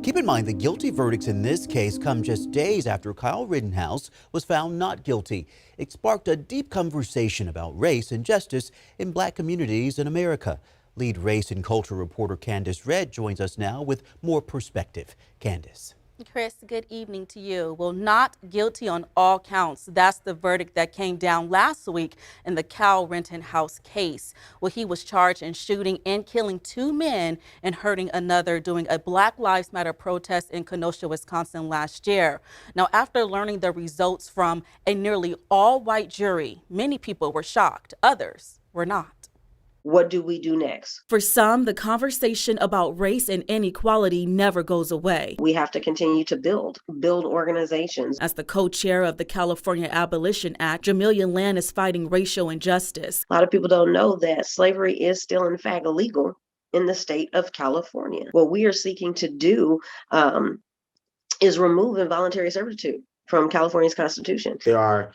Keep in mind the guilty verdicts in this case come just days after Kyle Rittenhouse was found not guilty. It sparked a deep conversation about race and justice in black communities in America. Lead race and culture reporter Candace Redd joins us now with more perspective. Candace. Chris, good evening to you. Well, not guilty on all counts. That's the verdict that came down last week in the Kyle Rittenhouse case. Well, he was charged in shooting and killing 2 men and hurting another during a Black Lives Matter protest in Kenosha, Wisconsin last year. Now, after learning the results from a nearly all-white jury, many people were shocked. Others were not. What do we do next? For some, the conversation about race and inequality never goes away. We have to continue to build organizations. As the co-chair of the California Abolition Act, Jamelia Land is fighting racial injustice. A lot of people don't know that slavery is still, in fact, illegal in the state of California. What we are seeking to do is remove involuntary servitude from California's Constitution. There are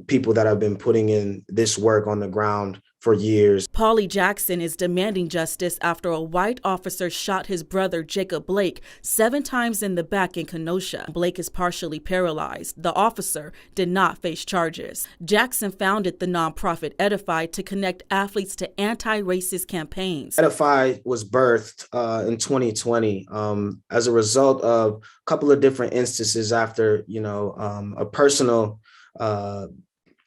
people that have been putting in this work on the ground for years. Paulie Jackson is demanding justice after a white officer shot his brother Jacob Blake 7 times in the back in Kenosha. Blake is partially paralyzed. The officer did not face charges. Jackson founded the nonprofit Edify to connect athletes to anti-racist campaigns. Edify was birthed in 2020 as a result of a couple of different instances after, a personal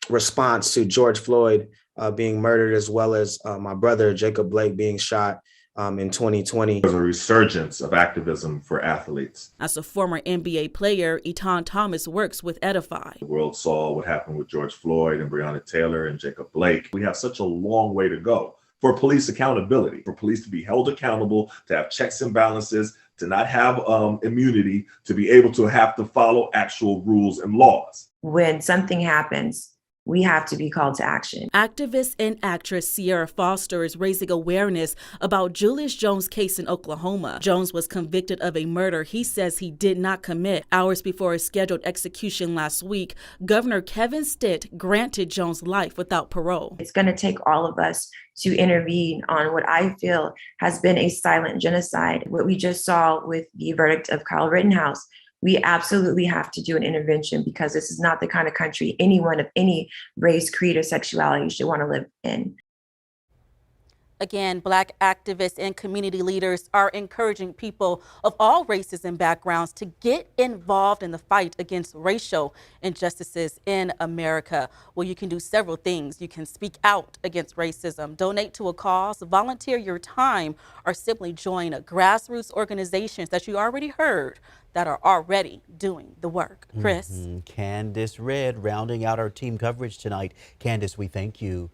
response to George Floyd being murdered, as well as my brother Jacob Blake being shot in 2020. There's a resurgence of activism for athletes. As a former NBA player, Etan Thomas works with Edify. The world saw what happened with George Floyd and Breonna Taylor and Jacob Blake. We have such a long way to go for police accountability, for police to be held accountable, to have checks and balances, to not have immunity, to be able to have to follow actual rules and laws. When something happens, we have to be called to action. Activist and actress Sierra Foster is raising awareness about Julius Jones' case in Oklahoma. Jones was convicted of a murder he says he did not commit. Hours before his scheduled execution last week, Governor Kevin Stitt granted Jones life without parole. It's going to take all of us to intervene on what I feel has been a silent genocide. What we just saw with the verdict of Kyle Rittenhouse, we absolutely have to do an intervention, because this is not the kind of country anyone of any race, creed, or sexuality should want to live in. Again, Black activists and community leaders are encouraging people of all races and backgrounds to get involved in the fight against racial injustices in America. Well, you can do several things. You can speak out against racism, donate to a cause, volunteer your time, or simply join grassroots organizations that you already heard that are already doing the work. Chris? Candace Redd rounding out our team coverage tonight. Candace, we thank you.